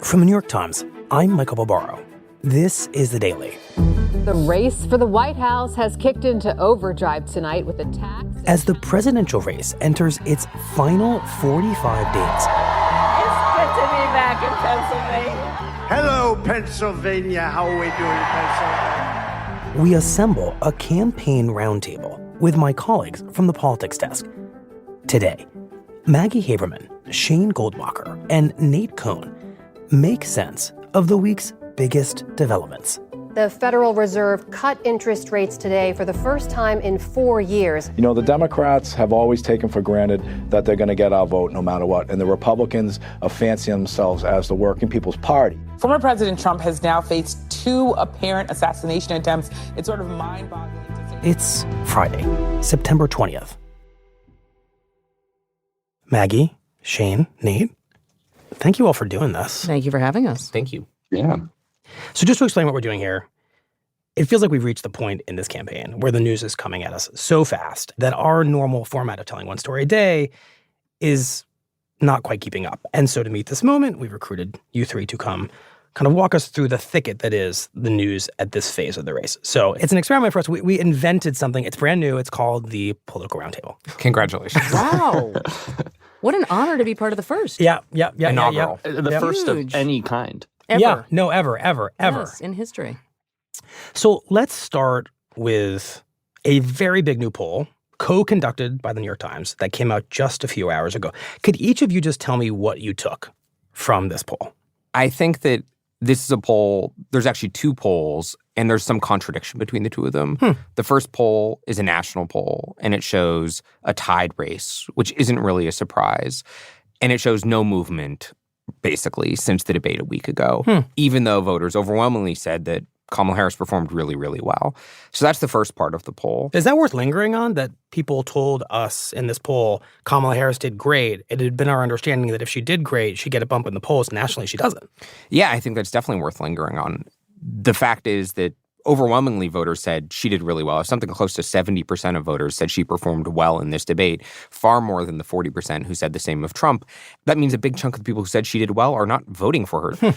From the New York Times, I'm Michael Barbaro. This is The Daily. The race for the White House has kicked into overdrive tonight with attacks. As the presidential race enters its final 45 days. It's good to be back in Pennsylvania. Hello, Pennsylvania. How are we doing, Pennsylvania? We assemble a campaign roundtable with my colleagues from the politics desk. Today, Maggie Haberman, Shane Goldmacher, and Nate Cohn make sense of the week's biggest developments. The Federal Reserve cut interest rates today for the first time in 4 years. You know, the Democrats have always taken for granted that they're going to get our vote no matter what, and the Republicans are fancying themselves as the working people's party. Former President Trump has now faced 2 apparent assassination attempts. It's sort of mind-boggling to say. It's Friday, September 20th. Maggie, Shane, Nate, thank you all for doing this. Thank you for having us. Thank you. Yeah. So just to explain what we're doing here, it feels like we've reached the point in this campaign where the news is coming at us so fast that our normal format of telling one story a day is not quite keeping up. And so to meet this moment, we've recruited you three to come kind of walk us through the thicket that is the news at this phase of the race. So it's an experiment for us. We invented something. It's brand new. It's called the Political Roundtable. Congratulations. Wow. What an honor to be part of the first. Yeah. Inaugural. The first Huge. of any kind. Ever. Yeah, no, ever. Yes, in history. So let's start with a very big new poll co-conducted by the New York Times that came out just a few hours ago. Could each of you just tell me what you took from this poll? I think that this is a poll, there's actually 2 polls, and there's some contradiction between the 2 of them. The first poll is a national poll, and it shows a tied race, which isn't really a surprise. And it shows no movement, basically, since the debate a week ago, even though voters overwhelmingly said that Kamala Harris performed really, really well. So that's the first part of the poll. Is that worth lingering on, that people told us in this poll Kamala Harris did great? It had been our understanding that if she did great, she'd get a bump in the polls. Nationally, she doesn't. Yeah, I think that's definitely worth lingering on. The fact is that overwhelmingly voters said she did really well. Something close to 70% of voters said she performed well in this debate, far more than the 40% who said the same of Trump. That means a big chunk of the people who said she did well are not voting for her.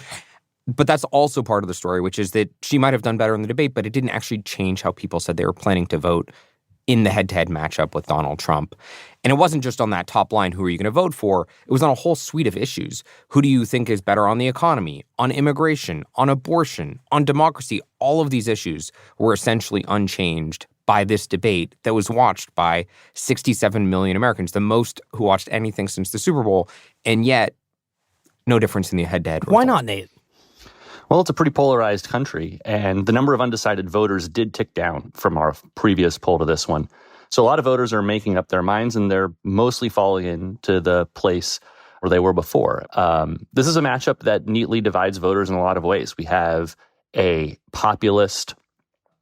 But that's also part of the story, which is that she might have done better in the debate, but it didn't actually change how people said they were planning to vote in the head-to-head matchup with Donald Trump. And it wasn't just on that top line, who are you going to vote for? It was on a whole suite of issues. Who do you think is better on the economy, on immigration, on abortion, on democracy? All of these issues were essentially unchanged by this debate that was watched by 67 million Americans, the most who watched anything since the Super Bowl, and yet no difference in the head-to-head result. Why not, Nate? Well, it's a pretty polarized country, and the number of undecided voters did tick down from our previous poll to this one. So a lot of voters are making up their minds, and they're mostly falling into the place where they were before. This is a matchup that neatly divides voters in a lot of ways. We have a populist,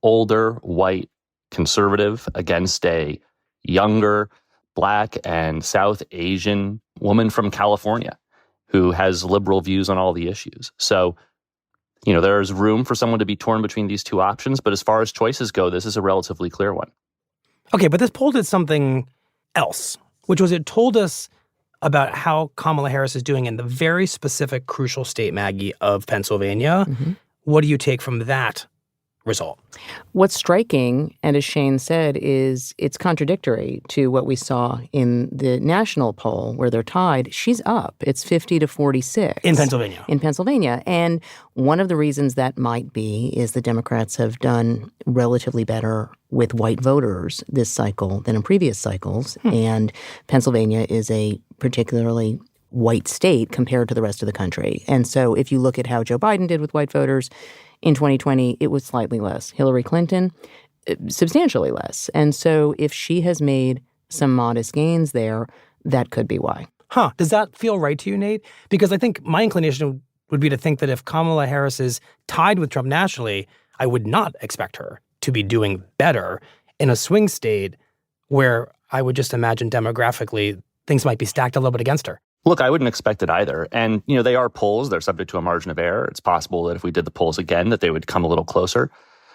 older, white conservative against a younger, Black and South Asian woman from California who has liberal views on all the issues. So, you know, there's room for someone to be torn between these 2 options. But as far as choices go, this is a relatively clear one. Okay, but this poll did something else, which was it told us about how Kamala Harris is doing in the very specific, crucial state, Maggie, of Pennsylvania. What do you take from that result? What's striking, and as Shane said, is it's contradictory to what we saw in the national poll where they're tied. She's up. It's 50-46. In Pennsylvania. In Pennsylvania. And one of the reasons that might be is the Democrats have done relatively better with white voters this cycle than in previous cycles. And Pennsylvania is a particularly white state compared to the rest of the country. And so if you look at how Joe Biden did with white voters, in 2020, it was slightly less. Hillary Clinton, substantially less. And so if she has made some modest gains there, that could be why. Does that feel right to you, Nate? Because I think my inclination would be to think that if Kamala Harris is tied with Trump nationally, I would not expect her to be doing better in a swing state where I would just imagine demographically things might be stacked a little bit against her. Look, I wouldn't expect it either. And, you know, they are polls. They're subject to a margin of error. It's possible that if we did the polls again, that they would come a little closer.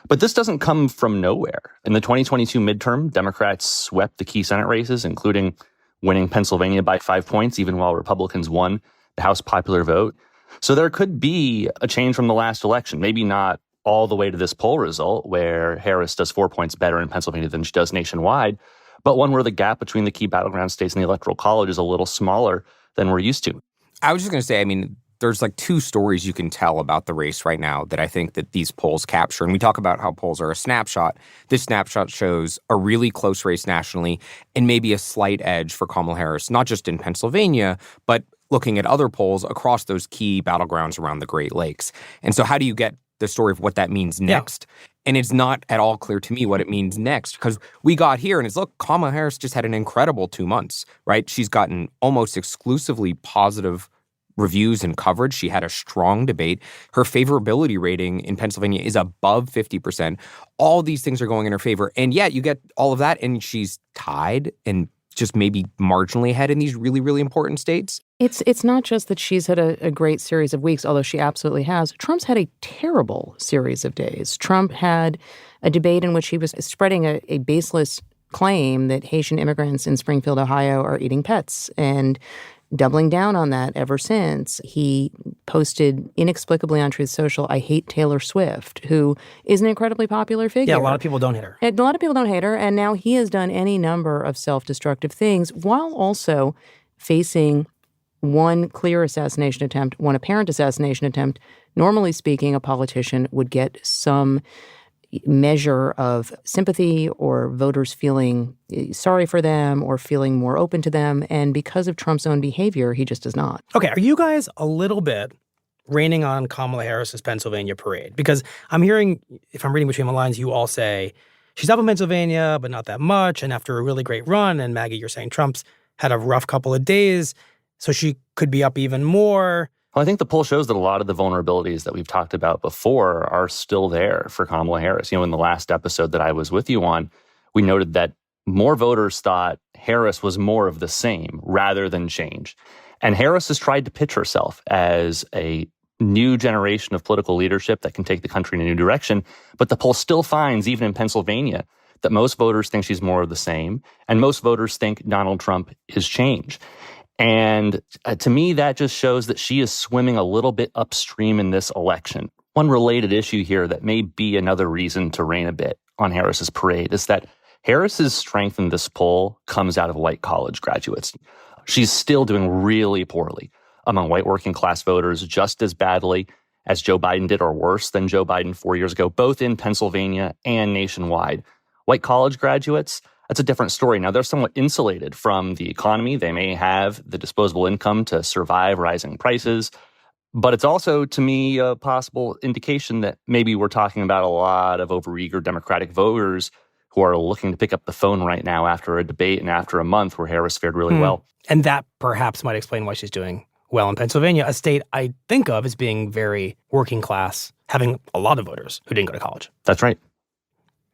But this doesn't come from nowhere. In the 2022 midterm, Democrats swept the key Senate races, including winning Pennsylvania by 5 points, even while Republicans won the House popular vote. So there could be a change from the last election, maybe not all the way to this poll result where Harris does 4 points better in Pennsylvania than she does nationwide, but one where the gap between the key battleground states and the Electoral College is a little smaller than we're used to. I was just going to say, I mean, there's like two stories you can tell about the race right now that I think that these polls capture. And we talk about how polls are a snapshot. This snapshot shows a really close race nationally and maybe a slight edge for Kamala Harris, not just in Pennsylvania, but looking at other polls across those key battlegrounds around the Great Lakes. And so how do you get the story of what that means next? Yeah. And it's not at all clear to me what it means next, because we got here and it's, look, Kamala Harris just had an incredible 2 months, right? She's gotten almost exclusively positive reviews and coverage. She had a strong debate. Her favorability rating in Pennsylvania is above 50%. All these things are going in her favor. And yet you get all of that and she's tied and just maybe marginally ahead in these really, really important states. It's not just that she's had a great series of weeks, although she absolutely has. Trump's had a terrible series of days. Trump had a debate in which he was spreading a baseless claim that Haitian immigrants in Springfield, Ohio are eating pets, and doubling down on that ever since. He posted inexplicably on Truth Social, "I hate Taylor Swift," who is an incredibly popular figure. Yeah, a lot of people don't hate her. A lot of people don't hate her, and now he has done any number of self-destructive things while also facing one clear assassination attempt, one apparent assassination attempt. Normally speaking, a politician would get some measure of sympathy or voters feeling sorry for them or feeling more open to them. And because of Trump's own behavior, he just does not. Okay, are you guys a little bit raining on Kamala Harris's Pennsylvania parade? Because I'm hearing, if I'm reading between the lines, you all say she's up in Pennsylvania, but not that much. And after a really great run, and Maggie, you're saying Trump's had a rough couple of days, so she could be up even more. Well, I think the poll shows that a lot of the vulnerabilities that we've talked about before are still there for Kamala Harris. You know, in the last episode that I was with you on, we noted that more voters thought Harris was more of the same rather than change. And Harris has tried to pitch herself as a new generation of political leadership that can take the country in a new direction. But the poll still finds, even in Pennsylvania, that most voters think she's more of the same. And most voters think Donald Trump is change. And to me, that just shows that she is swimming a little bit upstream in this election. One related issue here that may be another reason to rain a bit on Harris's parade is that Harris's strength in this poll comes out of white college graduates. She's still doing really poorly among white working class voters, just as badly as Joe Biden did or worse than Joe Biden 4 years ago, both in Pennsylvania and nationwide. White college graduates, that's a different story. Now, they're somewhat insulated from the economy. They may have the disposable income to survive rising prices. But it's also, to me, a possible indication that maybe we're talking about a lot of overeager Democratic voters who are looking to pick up the phone right now after a debate and after a month where Harris fared really well. And that perhaps might explain why she's doing well in Pennsylvania, a state I think of as being very working class, having a lot of voters who didn't go to college. That's right.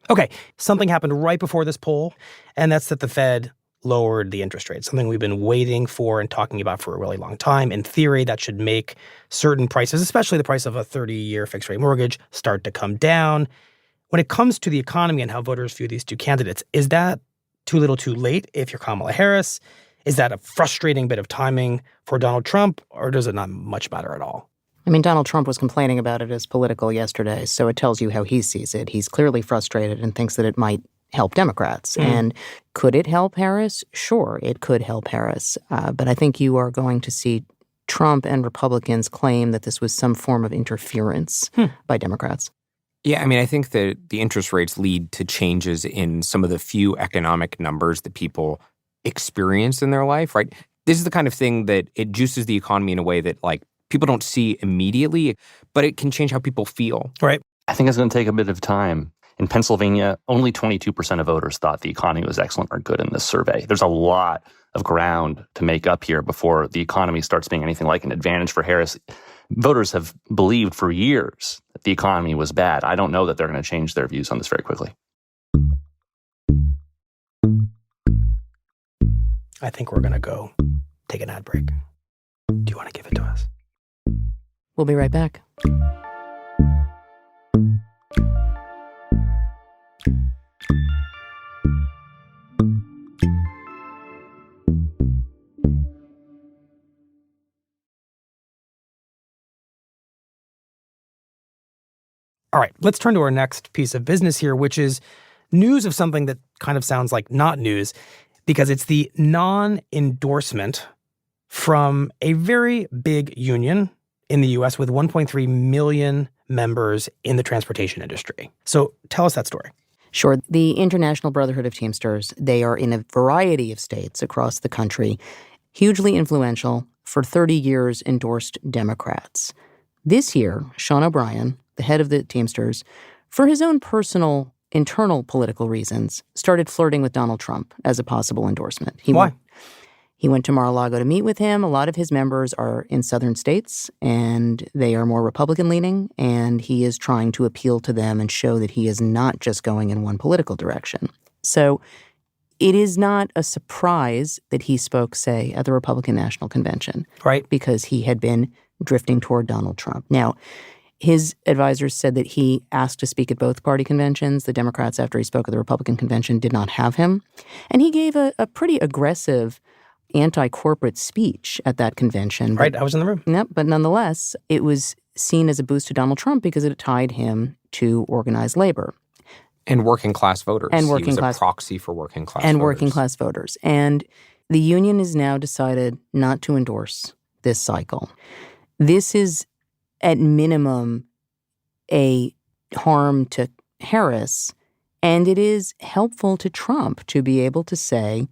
Okay, something happened right before this poll, and that's that the Fed lowered the interest rate, something we've been waiting for and talking about for a really long time. In theory, that should make certain prices, especially the price of a 30-year fixed-rate mortgage, start to come down. When it comes to the economy and how voters view these two candidates, is that too little too late if you're Kamala Harris? Is that a frustrating bit of timing for Donald Trump, or does it not much matter at all? I mean, Donald Trump was complaining about it as political yesterday, so it tells you how he sees it. He's clearly frustrated and thinks that it might help Democrats. And could it help Harris? Sure, it could help Harris. But I think you are going to see Trump and Republicans claim that this was some form of interference by Democrats. Yeah, I mean, I think that the interest rates lead to changes in some of the few economic numbers that people experience in their life, right? This is the kind of thing that it juices the economy in a way that, like, people don't see immediately, but it can change how people feel. Right. I think it's going to take a bit of time. In Pennsylvania, only 22% of voters thought the economy was excellent or good in this survey. There's a lot of ground to make up here before the economy starts being anything like an advantage for Harris. Voters have believed for years that the economy was bad. I don't know that they're going to change their views on this very quickly. I think we're going to go take an ad break. Do you want to give it to us? We'll be right back. All right, let's turn to our next piece of business here, which is news of something that kind of sounds like not news, because it's the non-endorsement from a very big union in the U.S. with 1.3 million members in the transportation industry. So tell us that story. Sure. The International Brotherhood of Teamsters, they are in a variety of states across the country, hugely influential, for 30 years endorsed Democrats. This year, Sean O'Brien, the head of the Teamsters, for his own personal internal political reasons, started flirting with Donald Trump as a possible endorsement. Why? He went to Mar-a-Lago to meet with him. A lot of his members are in southern states, and they are more Republican-leaning, and he is trying to appeal to them and show that he is not just going in one political direction. So it is not a surprise that he spoke, say, at the Republican National Convention. Right. Because he had been drifting toward Donald Trump. Now, his advisors said that he asked to speak at both party conventions. The Democrats, after he spoke at the Republican convention, did not have him. And he gave a pretty aggressive anti-corporate speech at that convention. Right, I was in the room. Yep, but nonetheless, it was seen as a boost to Donald Trump because it tied him to organized labor. And working class voters. And working he was class, a proxy for working class and voters. working class voters. And the union has now decided not to endorse this cycle. This is, at minimum, a harm to Harris, and it is helpful to Trump to be able to say,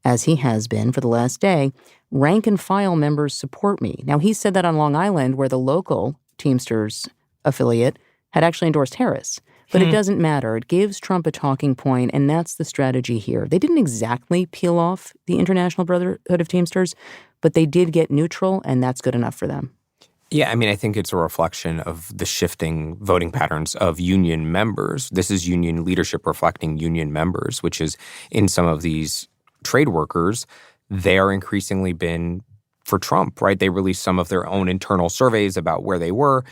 as he has been for the last day, rank and file members support me. Now, he said that on Long Island, where the local Teamsters affiliate had actually endorsed Harris. But it doesn't matter. It gives Trump a talking point, and that's the strategy here. They didn't exactly peel off the International Brotherhood of Teamsters, but they did get neutral, and that's good enough for them. Yeah, I mean, I think it's a reflection of the shifting voting patterns of union members. This is union leadership reflecting union members, which is in some of these trade workers, they are increasingly been for Trump, right? They released some of their own internal surveys about where they were.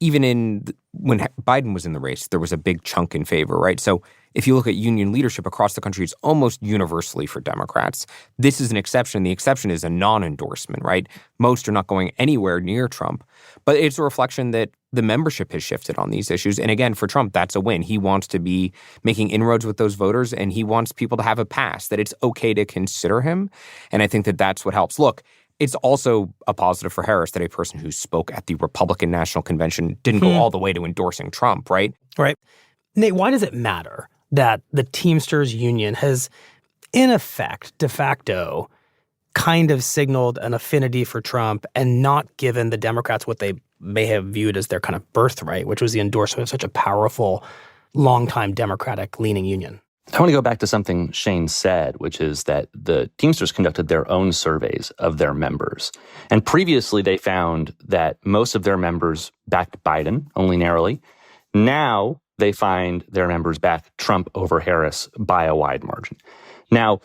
Even when Biden was in the race, there was a big chunk in favor, right? So if you look at union leadership across the country, it's almost universally for Democrats. This is an exception. The exception is a non-endorsement, right? Most are not going anywhere near Trump. But it's a reflection that the membership has shifted on these issues. And again, for Trump, that's a win. He wants to be making inroads with those voters, and he wants people to have a pass, that it's okay to consider him. And I think that that's what helps. Look, it's also a positive for Harris that a person who spoke at the Republican National Convention didn't go all the way to endorsing Trump, right? Right. Nate, why does it matter that the Teamsters union has, in effect, de facto, kind of signaled an affinity for Trump and not given the Democrats what they may have viewed as their kind of birthright, which was the endorsement of such a powerful, longtime Democratic-leaning union? I want to go back to something Shane said, which is that the Teamsters conducted their own surveys of their members. And previously, they found that most of their members backed Biden, only narrowly. Now, they find their members back Trump over Harris by a wide margin. Now,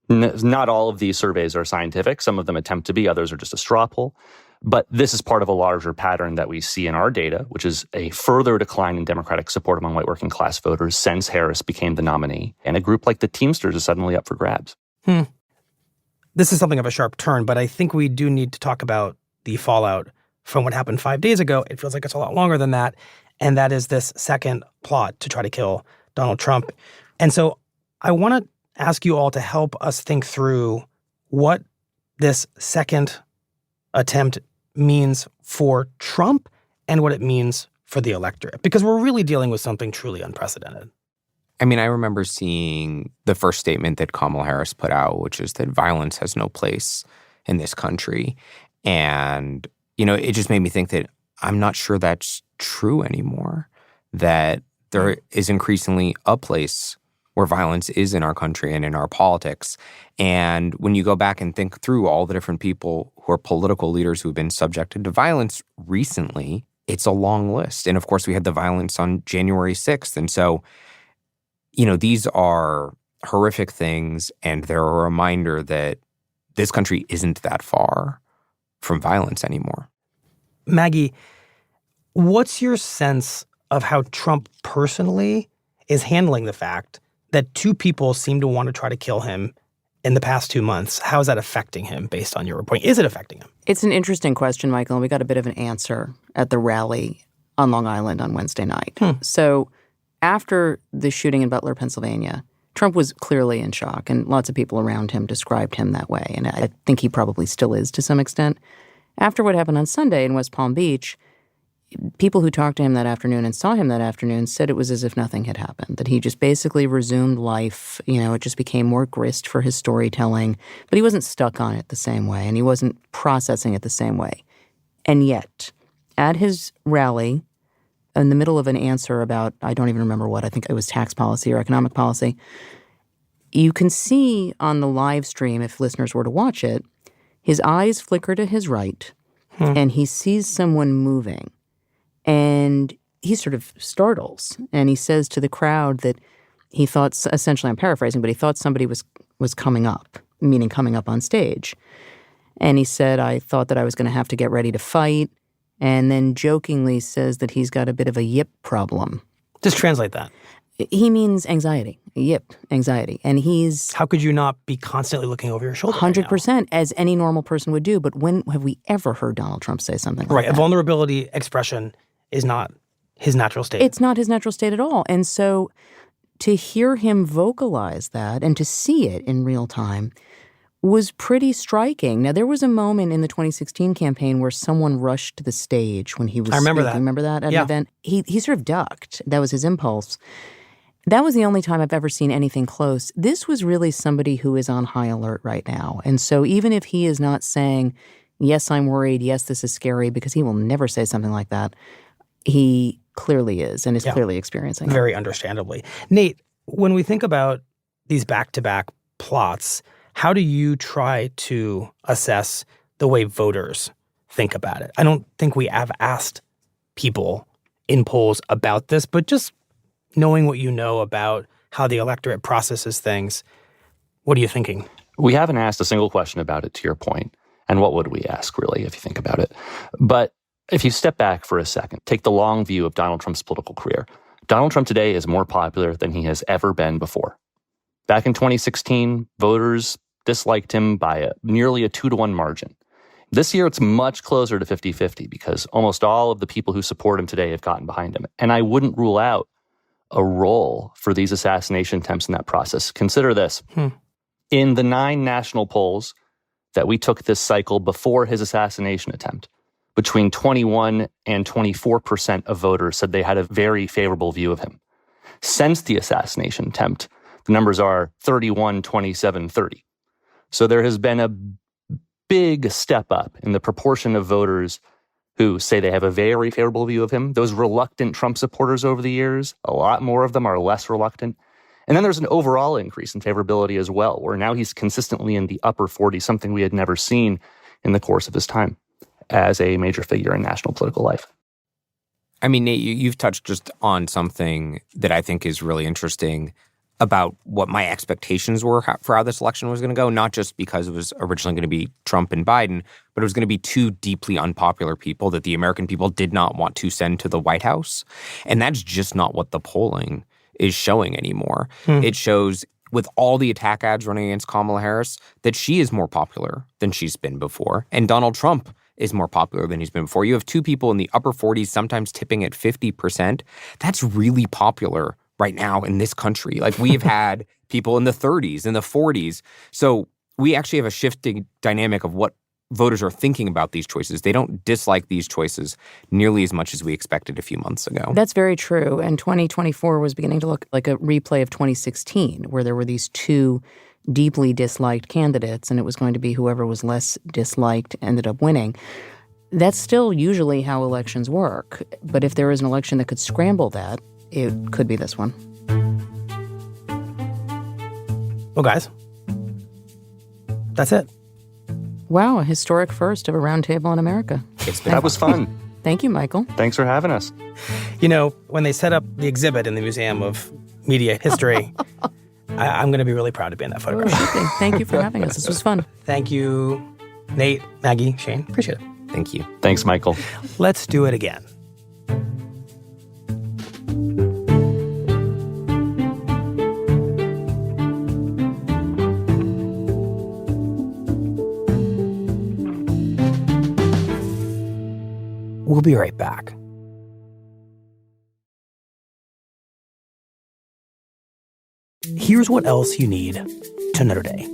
not all of these surveys are scientific. Some of them attempt to be, others are just a straw poll. But this is part of a larger pattern that we see in our data, which is a further decline in Democratic support among white working class voters since Harris became the nominee. And a group like the Teamsters is suddenly up for grabs. This is something of a sharp turn, but I think we do need to talk about the fallout from what happened 5 days ago. It feels like it's a lot longer than that. And that is this second plot to try to kill Donald Trump. And so I want to ask you all to help us think through what this second attempt means for Trump and what it means for the electorate, because we're really dealing with something truly unprecedented. I mean, I remember seeing the first statement that Kamala Harris put out, which is that violence has no place in this country. And, you know, it just made me think that I'm not sure that's true anymore, that there is increasingly a place where violence is in our country and in our politics. And when you go back and think through all the different people who are political leaders who have been subjected to violence recently, it's a long list. And of course, we had the violence on January 6th. And so, you know, these are horrific things, and they're a reminder that this country isn't that far from violence anymore. Maggie, what's your sense of how Trump personally is handling the fact that two people seem to want to try to kill him in the past 2 months? How is that affecting him based on your reporting? Is it affecting him? It's an interesting question, Michael, and we got a bit of an answer at the rally. on Long Island on Wednesday night. So after the shooting in Butler, Pennsylvania, Trump was clearly in shock, and lots of people around him described him that way, and I think he probably still is to some extent. After what happened on Sunday in West Palm Beach, people who talked to him that afternoon and saw him that afternoon said it was as if nothing had happened, that he just basically resumed life. It just became more grist for his storytelling, but he wasn't stuck on it the same way, and he wasn't processing it the same way. And yet, at his rally, in the middle of an answer about, I don't even remember what, I think it was tax policy or economic policy, you can see on the live stream, if listeners were to watch it, his eyes flicker to his right, and he sees someone moving. And he sort of startles, and he says to the crowd that he thought, essentially I'm paraphrasing, but he thought somebody was coming up, meaning coming up on stage. And he said, I thought that I was going to have to get ready to fight, and then jokingly says that he's got a bit of a yip problem. Just translate that. He means anxiety, yip, anxiety. And he's... How could you not be constantly looking over your shoulder? 100%, as any normal person would do. But when have we ever heard Donald Trump say something like that? A vulnerability expression is not his natural state. It's not his natural state at all. And so to hear him vocalize that and to see it in real time was pretty striking. Now, there was a moment in the 2016 campaign where someone rushed to the stage when he was I remember speaking. that. Remember that at an event? He sort of ducked. That was his impulse. That was the only time I've ever seen anything close. This was really somebody who is on high alert right now. And so even if he is not saying, yes, I'm worried, yes, this is scary, because he will never say something like that, he clearly is and is clearly experiencing it. Very understandably. Nate, when we think about these back-to-back plots, how do you try to assess the way voters think about it? I don't think we have asked people in polls about this, but just knowing what you know about how the electorate processes things, what are you thinking? We haven't asked a single question about it, to your point. And what would we ask, really, if you think about it? But if you step back for a second, take the long view of Donald Trump's political career. Donald Trump today is more popular than he has ever been before. Back in 2016, voters disliked him by nearly a 2-to-1 margin. This year, it's much closer to 50-50 because almost all of the people who support him today have gotten behind him. And I wouldn't rule out a role for these assassination attempts in that process. Consider this. In the 9 national polls that we took this cycle before his assassination attempt, between 21 and 24% of voters said they had a very favorable view of him. Since the assassination attempt, the numbers are 31, 27, 30. So there has been a big step up in the proportion of voters who say they have a very favorable view of him. Those reluctant Trump supporters over the years, a lot more of them are less reluctant. And then there's an overall increase in favorability as well, where now he's consistently in the upper 40s, something we had never seen in the course of his time as a major figure in national political life. I mean, Nate, you've touched just on something that I think is really interesting about what my expectations were for how this election was going to go, not just because it was originally going to be Trump and Biden, but it was going to be 2 deeply unpopular people that the American people did not want to send to the White House. And that's just not what the polling is showing anymore. It shows, with all the attack ads running against Kamala Harris, that she is more popular than she's been before. And Donald Trump is more popular than he's been before. You have 2 people in the upper 40s, sometimes tipping at 50%. That's really popular right now in this country. Like, we have had people in the 30s, in the 40s. So we actually have a shifting dynamic of what voters are thinking about these choices. They don't dislike these choices nearly as much as we expected a few months ago. That's very true. And 2024 was beginning to look like a replay of 2016, where there were these 2 deeply disliked candidates, and it was going to be whoever was less disliked ended up winning. That's still usually how elections work. But if there is an election that could scramble that, it could be this one. Well, guys, that's it. Wow, a historic first of a roundtable in America. That was fun. Thank you, Michael. Thanks for having us. You know, when they set up the exhibit in the Museum of Media History, I'm going to be really proud to be in that photograph. Thank you for having us. This was fun. Thank you, Nate, Maggie, Shane. Appreciate it. Thank you. Thanks, Michael. Let's do it again. We'll be right back. Here's what else you need to know today.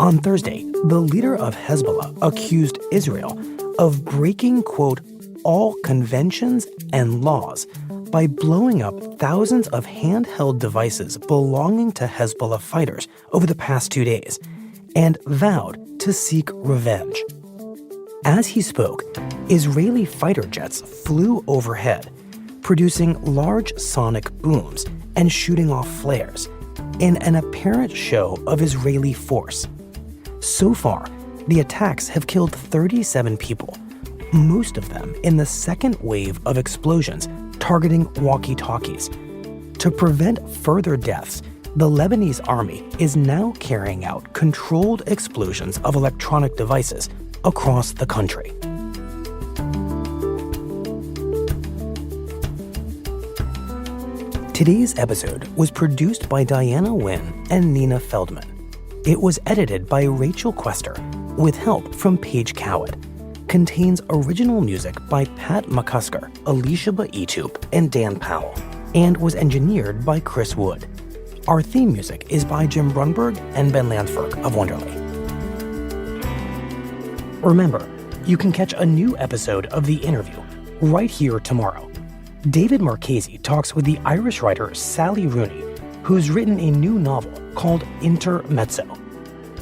On Thursday, the leader of Hezbollah accused Israel of breaking, quote, all conventions and laws by blowing up thousands of handheld devices belonging to Hezbollah fighters over the past 2 days, and vowed to seek revenge. As he spoke, Israeli fighter jets flew overhead, producing large sonic booms and shooting off flares in an apparent show of Israeli force. So far, the attacks have killed 37 people, most of them in the second wave of explosions targeting walkie-talkies. To prevent further deaths, the Lebanese army is now carrying out controlled explosions of electronic devices across the country. Today's episode was produced by Diana Nguyen and Nina Feldman. It was edited by Rachel Quester with help from Paige Cowett. Contains original music by Pat McCusker, Alicia Baitup, and Dan Powell, and was engineered by Chris Wood. Our theme music is by Jim Brunberg and Ben Landsberg of Wonderly. Remember, you can catch a new episode of The Interview right here tomorrow. David Marchese talks with the Irish writer Sally Rooney, who's written a new novel called Intermezzo.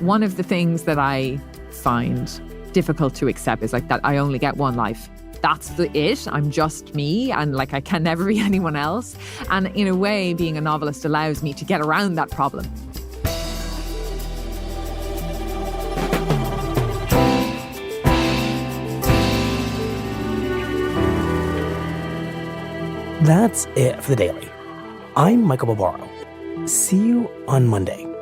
One of the things that I find difficult to accept is like that I only get one life. That's it. I'm just me, and like I can never be anyone else. And in a way, being a novelist allows me to get around that problem. That's it for The Daily. I'm Michael Barbaro. See you on Monday.